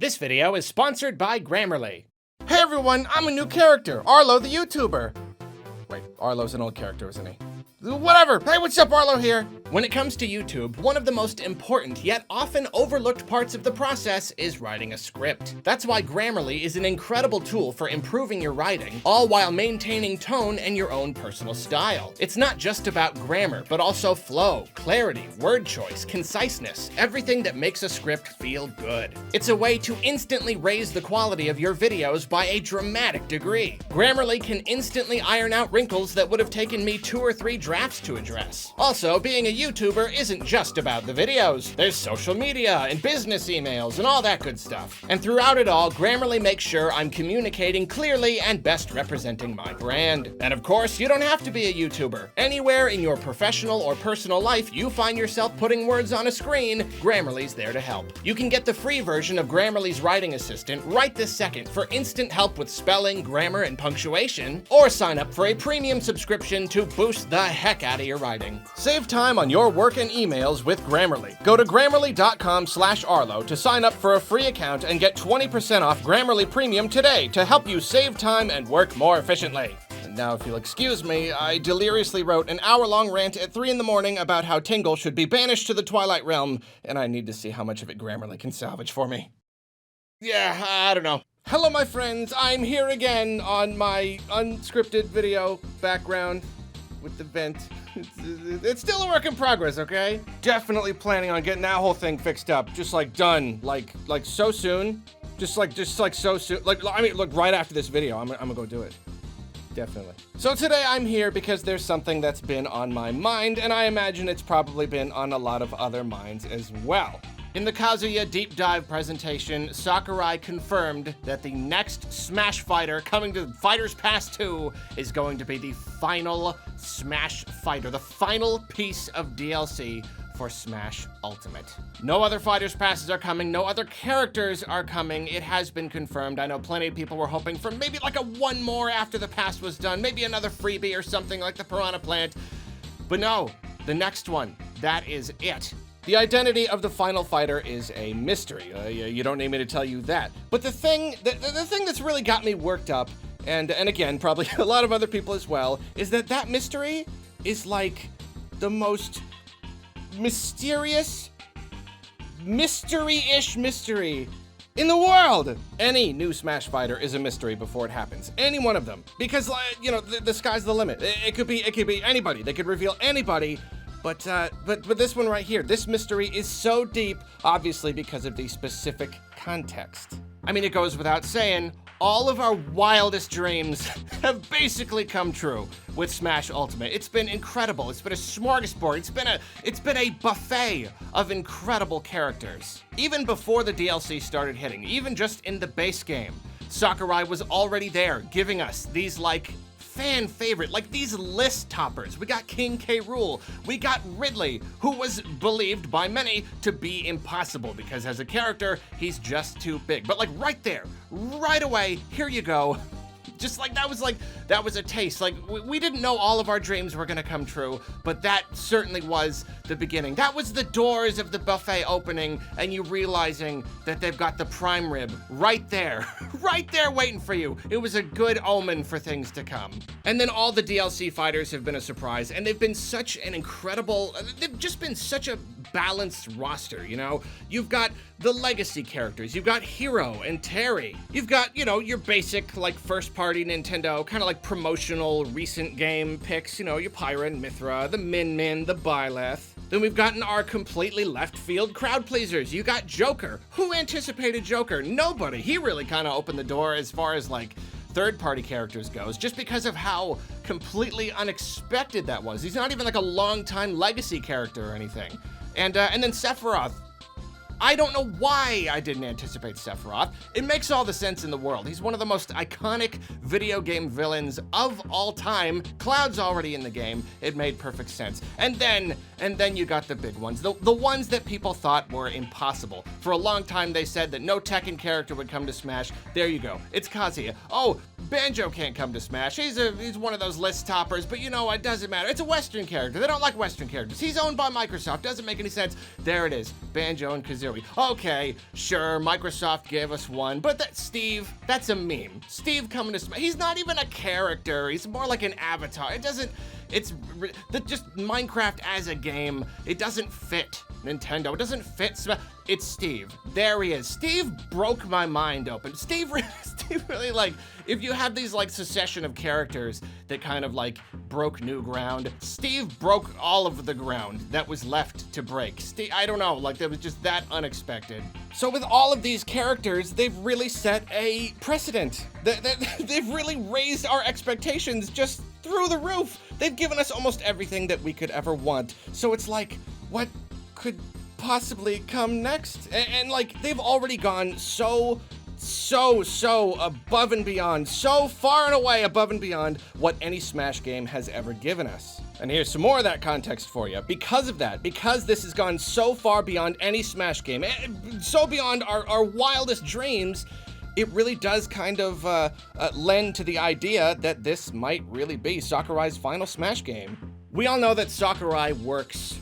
This video is sponsored by Grammarly. Hey everyone, I'm a new character, Arlo the YouTuber. Wait, Arlo's an old character, isn't he? Whatever. Hey, what's up, Arlo here? When it comes to YouTube, one of the most important yet often overlooked parts of the process is writing a script. That's why Grammarly is an incredible tool for improving your writing, all while maintaining tone and your own personal style. It's not just about grammar, but also flow, clarity, word choice, conciseness, everything that makes a script feel good. It's a way to instantly raise the quality of your videos by a dramatic degree. Grammarly can instantly iron out wrinkles that would have taken me 2 or 3 drafts to address. Also, being a YouTuber isn't just about the videos. There's social media and business emails and all that good stuff. And throughout it all, Grammarly makes sure I'm communicating clearly and best representing my brand. And of course, you don't have to be a YouTuber. Anywhere in your professional or personal life you find yourself putting words on a screen, Grammarly's there to help. You can get the free version of Grammarly's Writing Assistant right this second for instant help with spelling, grammar, and punctuation, or sign up for a premium subscription to boost the heck out of your writing. Save time on your work and emails with Grammarly. Go to grammarly.com/Arlo to sign up for a free account and get 20% off Grammarly Premium today to help you save time and work more efficiently. And now, if you'll excuse me, I deliriously wrote an hour-long rant at 3 in the morning about how Tingle should be banished to the Twilight Realm, and I need to see how much of it Grammarly can salvage for me. Yeah, I don't know. Hello, my friends. I'm here again on my unscripted video background with the vent. It's still a work in progress, okay? Definitely planning on getting that whole thing fixed up, just like done, like so soon. Just like so soon. Like, I mean, look, right after this video, I'm gonna go do it. Definitely. So today I'm here because there's something that's been on my mind, and I imagine it's probably been on a lot of other minds as well. In the Kazuya Deep Dive presentation, Sakurai confirmed that the next Smash Fighter coming to Fighters Pass 2 is going to be the final Smash Fighter, the final piece of DLC for Smash Ultimate. No other Fighters Passes are coming, no other characters are coming. It has been confirmed. I know plenty of people were hoping for maybe like a one more after the pass was done, maybe another freebie or something like the Piranha Plant. But no, the next one, that is it. The identity of the final fighter is a mystery. You don't need me to tell you that. But the thing that's really got me worked up, and again, probably a lot of other people as well, is that mystery is like the most mysterious, mystery-ish mystery in the world. Any new Smash Fighter is a mystery before it happens. Any one of them. Because, you know, the sky's the limit. It could be anybody. They could reveal anybody. But this one right here, this mystery is so deep, obviously because of the specific context. I mean, it goes without saying, all of our wildest dreams have basically come true with Smash Ultimate. It's been incredible. It's been a smorgasbord. It's been a buffet of incredible characters. Even before the DLC started hitting, even just in the base game, Sakurai was already there, giving us these fan favorite, like these list toppers. We got King K. Rool. We got Ridley, who was believed by many to be impossible because as a character, he's just too big. But like right there, right away, here you go. Just like that was a taste. Like we didn't know all of our dreams were gonna come true, but that certainly was the beginning. That was the doors of the buffet opening and you realizing that they've got the prime rib right there, right there waiting for you. It was a good omen for things to come. And then all the DLC fighters have been a surprise, and they've been such an incredible, they've just been such a balanced roster, you know? You've got the legacy characters, you've got Hero and Terry, you've got, you know, your basic like first party Nintendo, kind of like promotional recent game picks, you know, your Pyra and Mithra, the Min, the Byleth. Then we've gotten our completely left field crowd pleasers. You got Joker. Who anticipated Joker? Nobody. He really kind of opened the door as far as like third-party characters goes, just because of how completely unexpected that was. He's not even like a long-time legacy character or anything. And then Sephiroth. I don't know why I didn't anticipate Sephiroth. It makes all the sense in the world. He's one of the most iconic video game villains of all time. Cloud's already in the game. It made perfect sense. And then you got the big ones, the ones that people thought were impossible. For a long time, they said that no Tekken character would come to Smash. There you go. It's Kazuya. Oh, Banjo can't come to Smash. He's one of those list toppers, but you know what? Doesn't matter. It's a Western character. They don't like Western characters. He's owned by Microsoft. Doesn't make any sense. There it is. Banjo and Kazooie. Okay, sure, Microsoft gave us one, but Steve, that's a meme. Steve coming to Smash. He's not even a character. He's more like an avatar. It's just Minecraft as a game. It doesn't fit Nintendo. It doesn't fit Smash. It's Steve. There he is. Steve broke my mind open. Steve really, like, if you have these like succession of characters that kind of like broke new ground, Steve broke all of the ground that was left to break. Steve, I don't know, like that was just that unexpected. So with all of these characters, they've really set a precedent. They've really raised our expectations just through the roof. They've given us almost everything that we could ever want. So it's like, what could possibly come next? And like, they've already gone so above and beyond, so far and away above and beyond what any Smash game has ever given us. And here's some more of that context for you. Because of that, because this has gone so far beyond any Smash game, so beyond our wildest dreams, it really does kind of lend to the idea that this might really be Sakurai's final Smash game. We all know that Sakurai works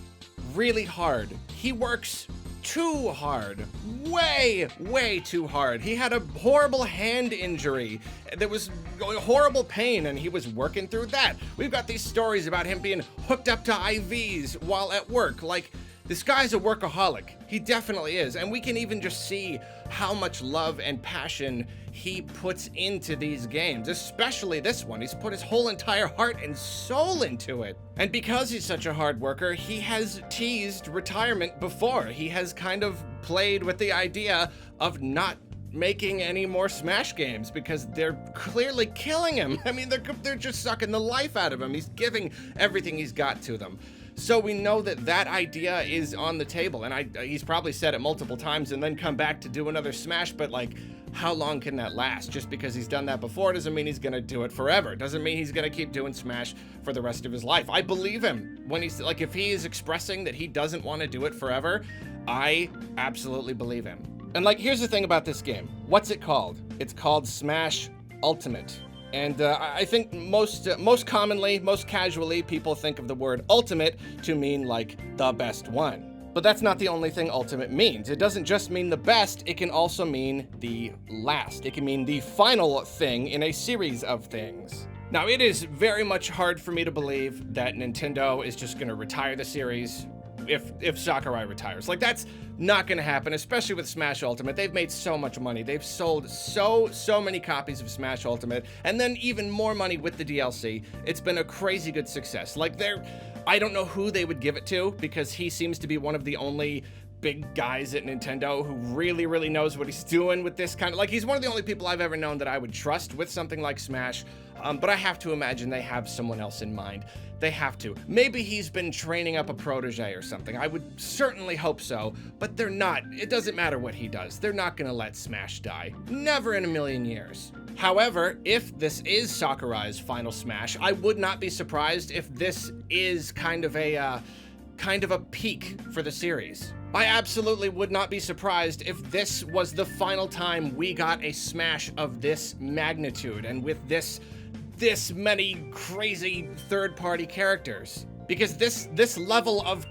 really hard. He works too hard. Way too hard. He had a horrible hand injury. There was horrible pain, and he was working through that. We've got these stories about him being hooked up to IVs while at work. Like, this guy's a workaholic. He definitely is. And we can even just see how much love and passion he puts into these games, especially this one. He's put his whole entire heart and soul into it. And because he's such a hard worker, he has teased retirement before. He has kind of played with the idea of not making any more Smash games because they're clearly killing him. I mean, they're just sucking the life out of him. He's giving everything he's got to them. So we know that idea is on the table, and he's probably said it multiple times and then come back to do another Smash, but like, how long can that last? Just because he's done that before doesn't mean he's gonna do it forever. Doesn't mean he's gonna keep doing Smash for the rest of his life. I believe him when he's like, if he is expressing that he doesn't want to do it forever, I absolutely believe him. And like, here's the thing about this game. What's it called? It's called Smash Ultimate. And I think most commonly, most casually, people think of the word ultimate to mean like the best one. But that's not the only thing ultimate means. It doesn't just mean the best, it can also mean the last. It can mean the final thing in a series of things. Now, it is very much hard for me to believe that Nintendo is just gonna retire the series if Sakurai retires. Like, that's not gonna happen, especially with Smash Ultimate. They've made so much money. They've sold so many copies of Smash Ultimate, and then even more money with the DLC. It's been a crazy good success. Like, I don't know who they would give it to, because he seems to be one of the only big guys at Nintendo who really knows what he's doing with this kind of, like, he's one of the only people I've ever known that I would trust with something like Smash. But I have to imagine they have someone else in mind. They have to. Maybe he's been training up a protege or something. I would certainly hope so, but they're not. It doesn't matter what he does. They're not gonna let Smash die. Never in a million years. However, if this is Sakurai's final Smash, I would not be surprised if this is kind of a peak for the series. I absolutely would not be surprised if this was the final time we got a Smash of this magnitude and with this many crazy third-party characters. Because this level of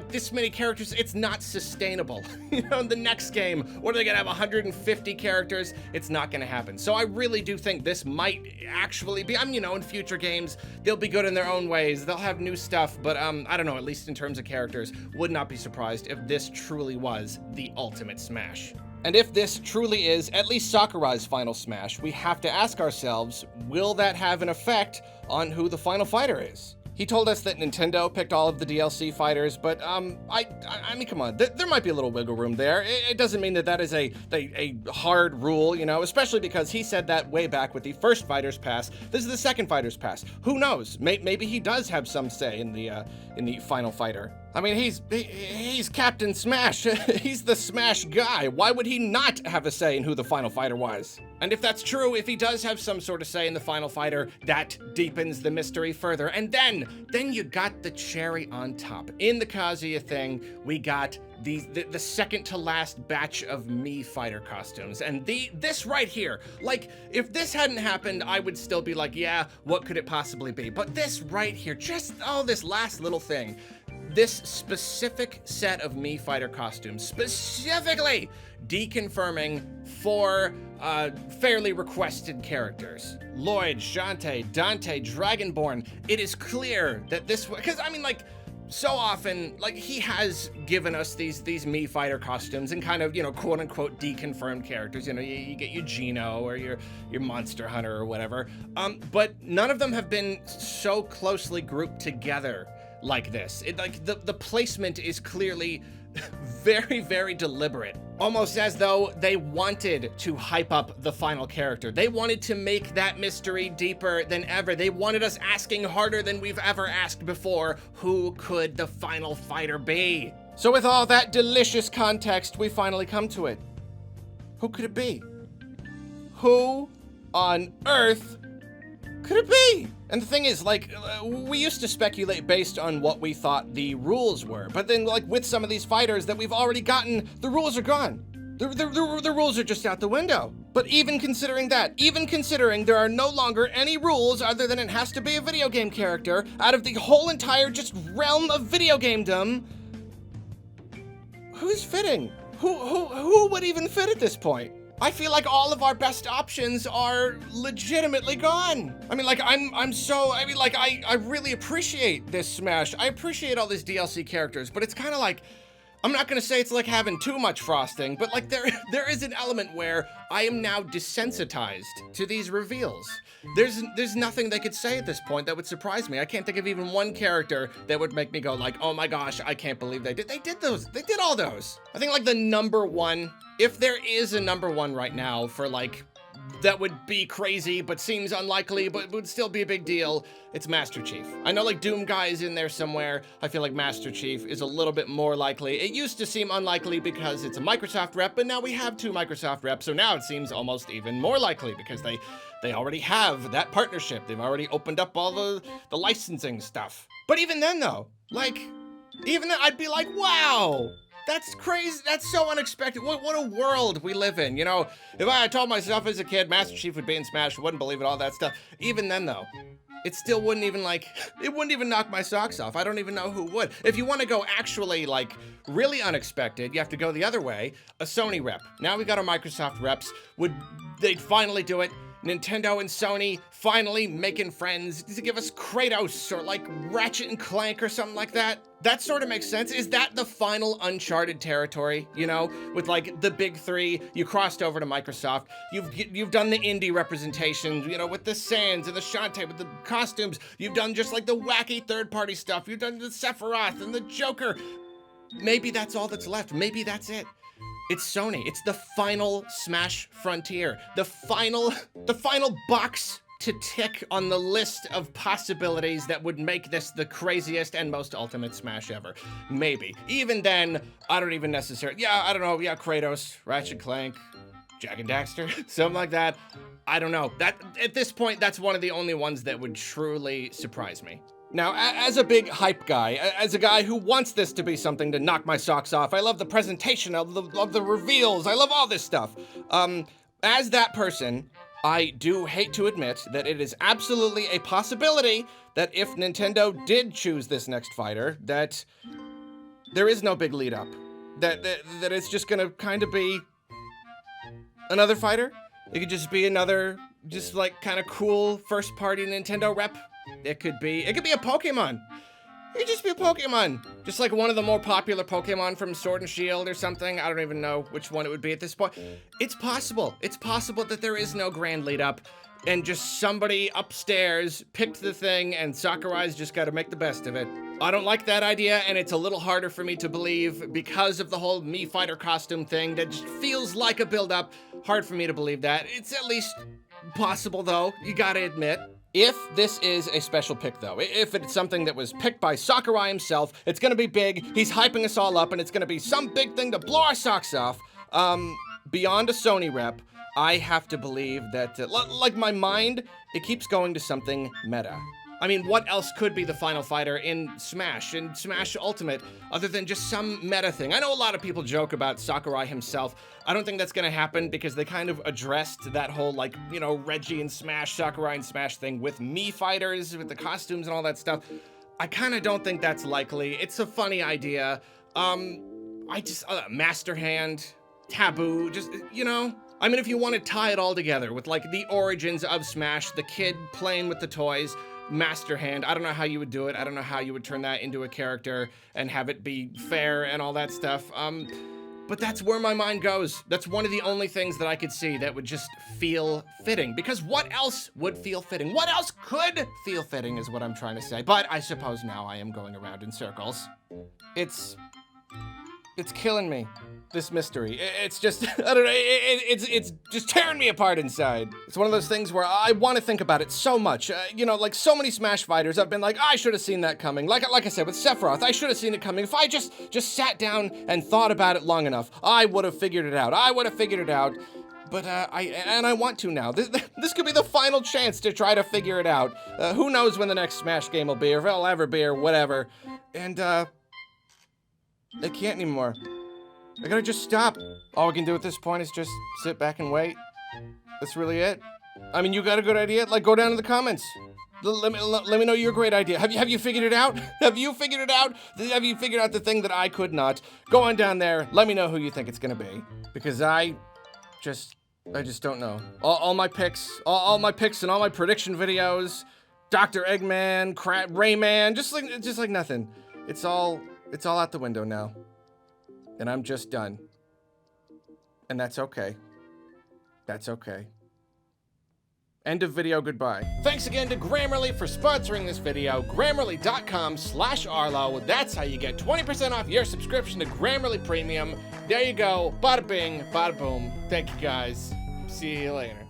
this many characters, it's not sustainable. You know, in the next game, what are they gonna have, 150 characters? It's not gonna happen. So I really do think this might actually be, you know, in future games, they'll be good in their own ways. They'll have new stuff, but I don't know, at least in terms of characters, would not be surprised if this truly was the ultimate Smash. And if this truly is at least Sakurai's final Smash, we have to ask ourselves, will that have an effect on who the final fighter is? He told us that Nintendo picked all of the DLC fighters, but I mean, come on, there might be a little wiggle room there. It doesn't mean that is a hard rule, you know, especially because he said that way back with the first Fighters Pass. This is the second Fighters Pass. Who knows? Maybe he does have some say in the final fighter. I mean, he's Captain Smash. He's the Smash guy. Why would he not have a say in who the final fighter was? And if that's true, if he does have some sort of say in the final fighter, that deepens the mystery further. And then you got the cherry on top. In the Kazuya thing, we got the second to last batch of Mii fighter costumes. And this right here, like, if this hadn't happened, I would still be like, yeah, what could it possibly be? But this right here, just, oh, this last little thing, this specific set of Mii fighter costumes, specifically deconfirming 4 fairly requested characters. Lloyd, Shantae, Dante, Dragonborn. It is clear that this, because I mean, like, so often, like, he has given us these Mii fighter costumes and kind of, you know, quote unquote deconfirmed characters. You know, you get your Geno or your Monster Hunter or whatever. But none of them have been so closely grouped together like this. Like, the placement is clearly very, very deliberate. Almost as though they wanted to hype up the final character. They wanted to make that mystery deeper than ever. They wanted us asking harder than we've ever asked before, who could the final fighter be? So with all that delicious context, we finally come to it. Who could it be? Who on earth could it be? And the thing is, like, we used to speculate based on what we thought the rules were, but then, like, with some of these fighters that we've already gotten, the rules are gone. The rules are just out the window. But even considering that, even considering there are no longer any rules other than it has to be a video game character out of the whole entire just realm of video gamedom, who's fitting? Who would even fit at this point? I feel like all of our best options are legitimately gone. I mean, like, I really appreciate this Smash. I appreciate all these DLC characters, but it's kind of like, I'm not gonna say it's like having too much frosting, but like there is an element where I am now desensitized to these reveals. There's nothing they could say at this point that would surprise me. I can't think of even one character that would make me go like, oh my gosh, I can't believe they did those. They did all those. I think like the number one, if there is a number one right now for like, that would be crazy, but seems unlikely, but would still be a big deal, it's Master Chief. I know like Doom Guy is in there somewhere. I feel like Master Chief is a little bit more likely. It used to seem unlikely because it's a Microsoft rep, but now we have 2 Microsoft reps, so now it seems almost even more likely because they already have that partnership. They've already opened up all the licensing stuff. But even then though, like, even then I'd be like, wow, that's crazy. That's so unexpected. What a world we live in. You know, if I told myself as a kid Master Chief would be in Smash, I wouldn't believe it, all that stuff. Even then though, it still wouldn't even like, it wouldn't even knock my socks off. I don't even know who would. If you want to go actually like really unexpected, you have to go the other way, a Sony rep. Now we got our Microsoft reps. Would they finally do it? Nintendo and Sony finally making friends to give us Kratos or like Ratchet and Clank or something like that. That sort of makes sense. Is that the final Uncharted territory, you know, with like the big 3, you crossed over to Microsoft, you've done the indie representations, you know, with the Sans and the Shantae, with the costumes, you've done just like the wacky third-party stuff, you've done the Sephiroth and the Joker. Maybe that's all that's left. Maybe that's it. It's Sony. It's the final Smash frontier. The final box to tick on the list of possibilities that would make this the craziest and most ultimate Smash ever. Maybe. Even then, I don't even necessarily, yeah, I don't know, yeah, Kratos, Ratchet Clank, Jak and Daxter, something like that. I don't know. That, at this point, that's one of the only ones that would truly surprise me. Now, as a big hype guy, as a guy who wants this to be something to knock my socks off, I love the presentation, of the reveals, I love all this stuff. As that person, I do hate to admit that it is absolutely a possibility that if Nintendo did choose this next fighter, that there is no big lead up. That it's just gonna kind of be another fighter. It could just be another, just like kind of cool first party Nintendo rep. It could be a Pokemon. It could just be a Pokemon. Just like one of the more popular Pokemon from Sword and Shield or something. I don't even know which one it would be at this point. It's possible. It's possible that there is no grand lead up and just somebody upstairs picked the thing and Sakurai's just got to make the best of it. I don't like that idea, and it's a little harder for me to believe because of the whole Mii fighter costume thing that just feels like a build-up. Hard for me to believe that. It's at least possible, though, you gotta admit. If this is a special pick, though, if it's something that was picked by Sakurai himself, it's gonna be big, he's hyping us all up, and it's gonna be some big thing to blow our socks off, beyond a Sony rep, I have to believe that, like my mind, it keeps going to something meta. I mean, what else could be the final fighter in Smash Ultimate, other than just some meta thing? I know a lot of people joke about Sakurai himself. I don't think that's gonna happen because they kind of addressed that whole, like, you know, Reggie and Smash, Sakurai and Smash thing with Mii fighters, with the costumes and all that stuff. I kinda don't think that's likely. It's a funny idea. Master Hand, Taboo, just, you know? I mean, if you want to tie it all together with, like, the origins of Smash, the kid playing with the toys, Master Hand, I don't know how you would do it. I don't know how you would turn that into a character and have it be fair and all that stuff. But that's where my mind goes. That's one of the only things that I could see that would just feel fitting. Because what else would feel fitting? What else could feel fitting is what I'm trying to say. But I suppose now I am going around in circles. It's killing me, this mystery. It's just, I don't know, it's just tearing me apart inside. It's one of those things where I want to think about it so much. You know, like so many Smash fighters, I've been like, I should have seen that coming. Like I said, with Sephiroth, I should have seen it coming. If I just sat down and thought about it long enough, I would have figured it out. But I want to now. This could be the final chance to try to figure it out. Who knows when the next Smash game will be, or if it'll ever be, or whatever. And, I can't anymore. I gotta just stop. All we can do at this point is just sit back and wait. That's really it. I mean, you got a good idea? Like, go down in the comments. Let me know your great idea. Have you figured it out? Have you figured it out? Have you figured out the thing that I could not? Go on down there. Let me know who you think it's gonna be. Because I just don't know. All my picks and all my prediction videos, Dr. Eggman, Rayman, just like nothing. It's all out the window now. And I'm just done. And that's okay. That's okay. End of video, goodbye. Thanks again to Grammarly for sponsoring this video. Grammarly.com/Arlo. That's how you get 20% off your subscription to Grammarly Premium. There you go. Bada bing, bada boom. Thank you guys. See you later.